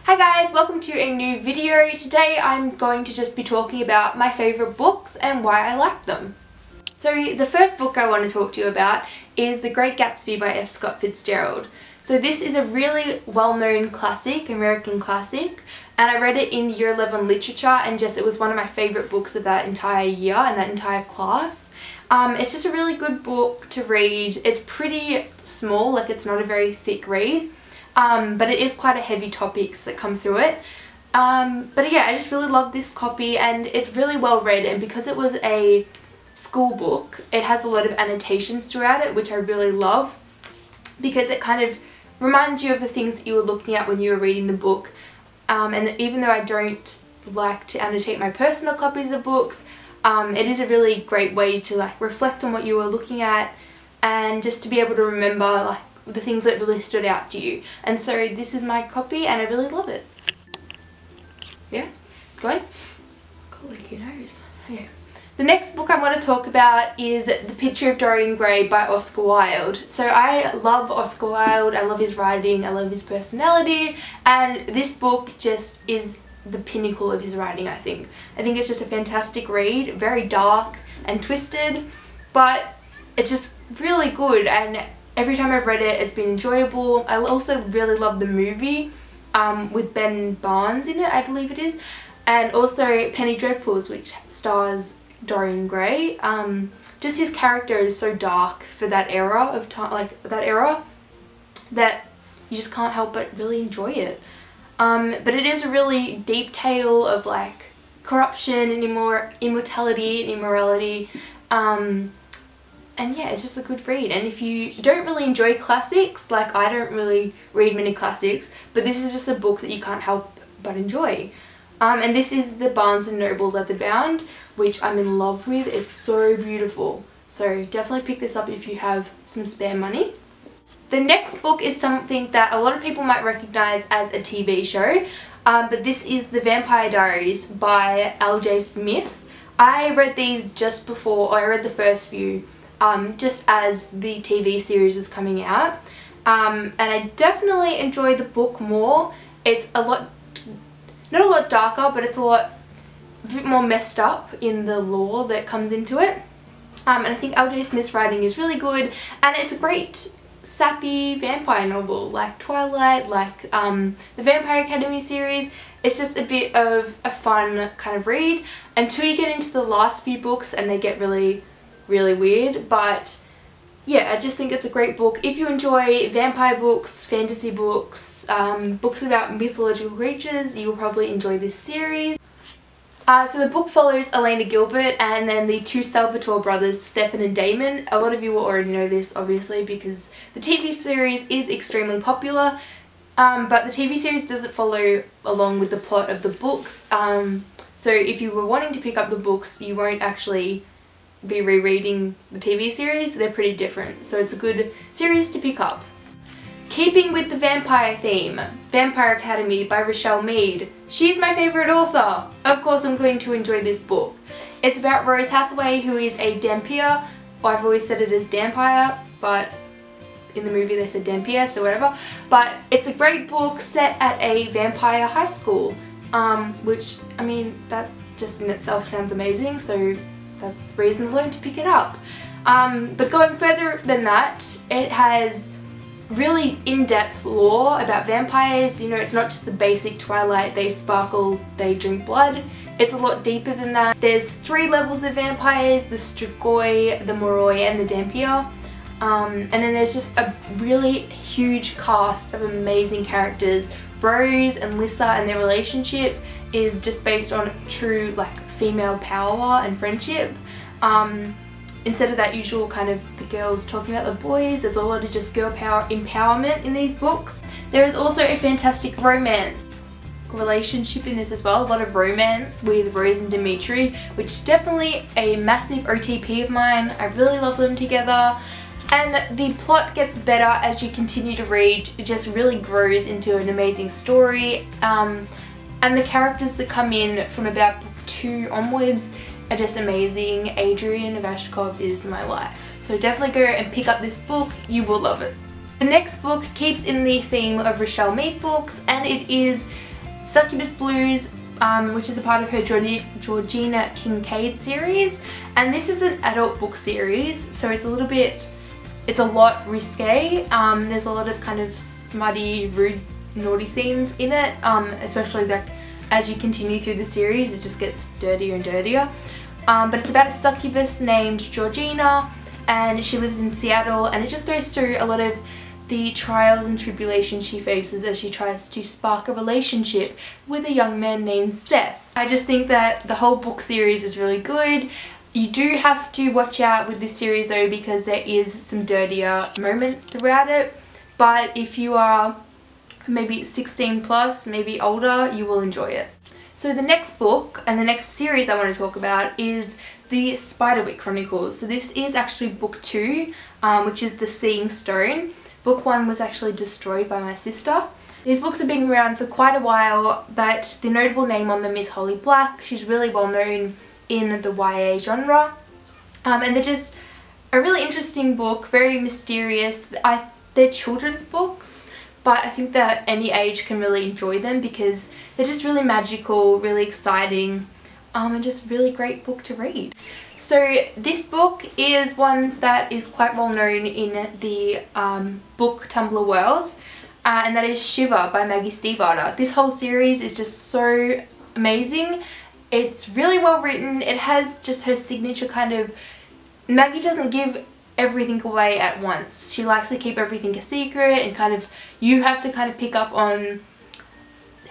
Hi guys, welcome to a new video. Today I'm going to just be talking about my favourite books and why I like them. So the first book I want to talk to you about is The Great Gatsby by F. Scott Fitzgerald. So this is a really well-known classic, American classic, and I read it in Year 11 literature and it was one of my favourite books of that entire year and that entire class. It's just a really good book to read. It's pretty small, like it's not a very thick read. But it is quite a heavy topics that come through it. But yeah, I just really love this copy and it's really well read, and because it was a school book, it has a lot of annotations throughout it, which I really love because it kind of reminds you of the things that you were looking at when you were reading the book. And even though I don't like to annotate my personal copies of books, it is a really great way to like reflect on what you were looking at and just to be able to remember like the things that really stood out to you. And so this is my copy and I really love it. Yeah, going? Got leaky nose. Okay. The next book I'm going to talk about is The Picture of Dorian Gray by Oscar Wilde. So I love Oscar Wilde, I love his writing, I love his personality, and this book just is the pinnacle of his writing, I think. I think it's just a fantastic read, very dark and twisted, but it's just really good, and every time I've read it, it's been enjoyable. I also really love the movie with Ben Barnes in it, I believe it is, and also Penny Dreadfuls, which stars Dorian Gray. Just his character is so dark for that era of time, like that era, that you just can't help but really enjoy it. But it is a really deep tale of like corruption and immortality and immorality. And yeah, it's just a good read. And if you don't really enjoy classics, like I don't really read many classics, but this is just a book that you can't help but enjoy. And this is the Barnes & Noble leatherbound, which I'm in love with. It's so beautiful. So definitely pick this up if you have some spare money. The next book is something that a lot of people might recognise as a TV show, but this is The Vampire Diaries by L.J. Smith. I read these just before, or I read the first few, just as the TV series was coming out, and I definitely enjoyed the book more. It's a lot, not a lot darker, but it's a bit more messed up in the lore that comes into it, and I think L.J. Smith's writing is really good, and it's a great sappy vampire novel like Twilight, like the Vampire Academy series. It's just a bit of a fun kind of read until you get into the last few books and they get really weird. But yeah, I just think it's a great book. If you enjoy vampire books, fantasy books, books about mythological creatures, you will probably enjoy this series. So the book follows Elena Gilbert and then the two Salvatore brothers, Stefan and Damon. A lot of you will already know this obviously because the TV series is extremely popular, but the TV series doesn't follow along with the plot of the books. So if you were wanting to pick up the books, you won't actually be rereading the TV series. They're pretty different, so it's a good series to pick up. Keeping with the vampire theme, Vampire Academy by Rochelle Mead. She's my favourite author. Of course I'm going to enjoy this book. It's about Rose Hathaway, who is a Dampier. Well, I've always said it as Dampire, but in the movie they said Dampier, so whatever. But it's a great book set at a vampire high school, which, I mean, that just in itself sounds amazing, so that's reason alone to pick it up. But going further than that, it has really in-depth lore about vampires. You know, it's not just the basic Twilight, they sparkle, they drink blood. It's a lot deeper than that. There's 3 levels of vampires: the Strigoi, the Moroi and the Dampier. And then there's just a really huge cast of amazing characters. Rose and Lissa and their relationship is just based on true like female power and friendship. Instead of that usual kind of the girls talking about the boys, there's a lot of just girl power empowerment in these books. There is also a fantastic romance relationship in this as well, a lot of romance with Rose and Dimitri, which is definitely a massive OTP of mine. I really love them together. And the plot gets better as you continue to read. It just really grows into an amazing story. And the characters that come in from about book 2 onwards are just amazing. Adrian Ivashkov is my life. So definitely go and pick up this book, you will love it. The next book keeps in the theme of Rochelle Mead books, and it is Succubus Blues, which is a part of her Georgina Kincaid series, and this is an adult book series, so it's a lot risque. There's a lot of kind of smutty, rude, naughty scenes in it, especially like as you continue through the series it just gets dirtier and dirtier. But it's about a succubus named Georgina, and she lives in Seattle, and it just goes through a lot of the trials and tribulations she faces as she tries to spark a relationship with a young man named Seth. I just think that the whole book series is really good. You do have to watch out with this series though, because there is some dirtier moments throughout it, but if you are maybe 16 plus, maybe older, you will enjoy it. So the next book and the next series I want to talk about is the Spiderwick Chronicles. So this is actually book 2, which is The Seeing Stone. Book 1 was actually destroyed by my sister. These books have been around for quite a while, but the notable name on them is Holly Black. She's really well known in the YA genre. And they're just a really interesting book, very mysterious. They're children's books, but I think that any age can really enjoy them because they're just really magical, really exciting, and just really great book to read. So this book is one that is quite well known in the book Tumblr world, and that is Shiver by Maggie Stiefvater. This whole series is just so amazing. It's really well written. It has just her signature kind of... Maggie doesn't give everything away at once. She likes to keep everything a secret, and kind of you have to kind of pick up on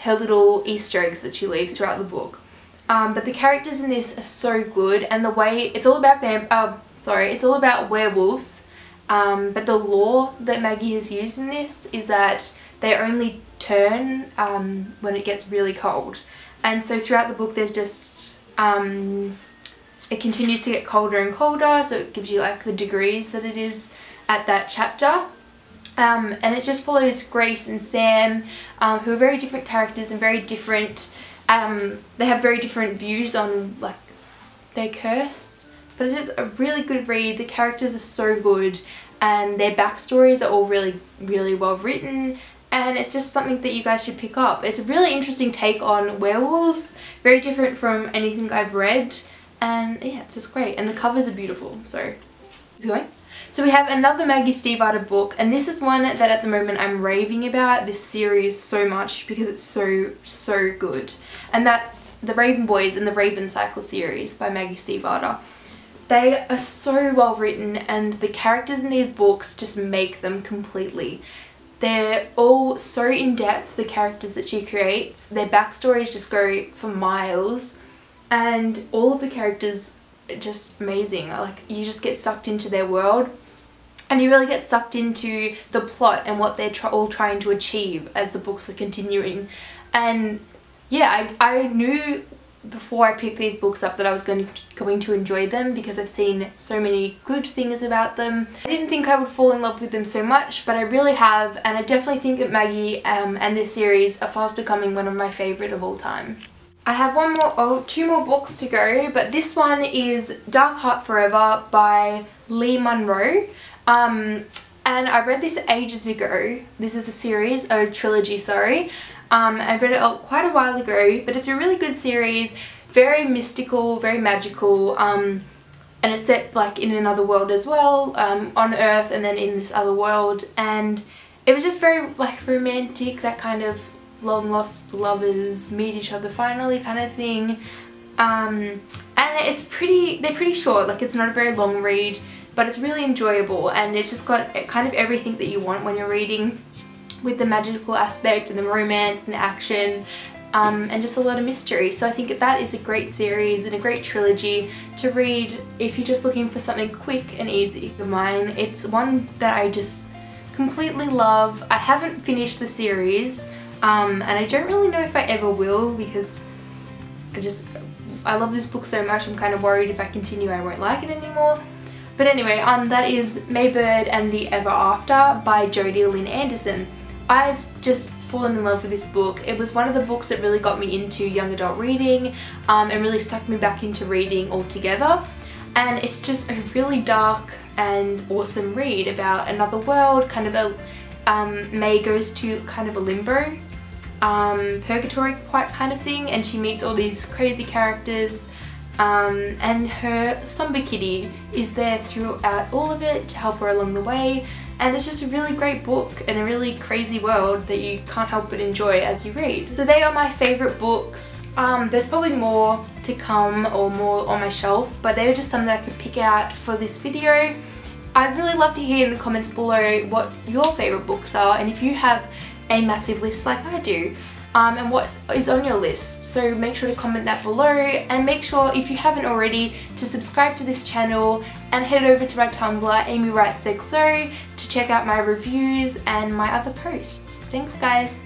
her little Easter eggs that she leaves throughout the book. But the characters in this are so good, and the way it's all about it's all about werewolves. But the lore that Maggie has used in this is that they only turn when it gets really cold, and so throughout the book there's just it continues to get colder and colder, so it gives you like the degrees that it is at that chapter. And it just follows Grace and Sam, who are very different characters and very different. They have very different views on like their curse, but it's just a really good read. The characters are so good, and their backstories are all really, really well written, and it's just something that you guys should pick up. It's a really interesting take on werewolves, very different from anything I've read, and yeah, it's just great, and the covers are beautiful. So keep going. So we have another Maggie Stiefvater book, and this is one that at the moment I'm raving about this series so much because it's so good, and that's The Raven Boys and the Raven Cycle series by Maggie Stiefvater. They are so well written, and the characters in these books just make them completely. They're all so in depth, the characters that she creates. Their backstories just go for miles, and all of the characters are just amazing. Like, you just get sucked into their world, and you really get sucked into the plot and what they're all trying to achieve as the books are continuing. And yeah, I knew before I picked these books up that I was going to enjoy them because I've seen so many good things about them. I didn't think I would fall in love with them so much, but I really have, and I definitely think that Maggie and this series are fast becoming one of my favourite of all time. I have two more books to go, but this one is Dark Heart Forever by Lee Monroe. And I read this ages ago. This is a series, a trilogy, sorry. I read it quite a while ago, but it's a really good series, very mystical, very magical, and it's set like in another world as well, on Earth and then in this other world, and it was just very like romantic, that kind of long lost lovers meet each other finally kind of thing. And they're pretty short, like it's not a very long read, but it's really enjoyable, and it's just got kind of everything that you want when you're reading, with the magical aspect and the romance and the action, and just a lot of mystery. So I think that is a great series and a great trilogy to read if you're just looking for something quick and easy. For mine, it's one that I just completely love. I haven't finished the series, and I don't really know if I ever will, because I love this book so much. I'm kind of worried if I continue I won't like it anymore. But anyway, that is Maybird and the Ever After by Jodie Lynn Anderson. I've just fallen in love with this book. It was one of the books that really got me into young adult reading, and really sucked me back into reading altogether. And it's just a really dark and awesome read about another world, kind of a, May goes to kind of a limbo, purgatory quite kind of thing, and she meets all these crazy characters. And her zombie kitty is there throughout all of it to help her along the way, and it's just a really great book and a really crazy world that you can't help but enjoy as you read. So they are my favourite books. There's probably more to come or more on my shelf, but they were just some that I could pick out for this video. I'd really love to hear in the comments below what your favourite books are, and if you have a massive list like I do, and what is on your list. So make sure to comment that below, and make sure, if you haven't already, to subscribe to this channel and head over to my Tumblr, AmyWritesXO, to check out my reviews and my other posts. Thanks guys!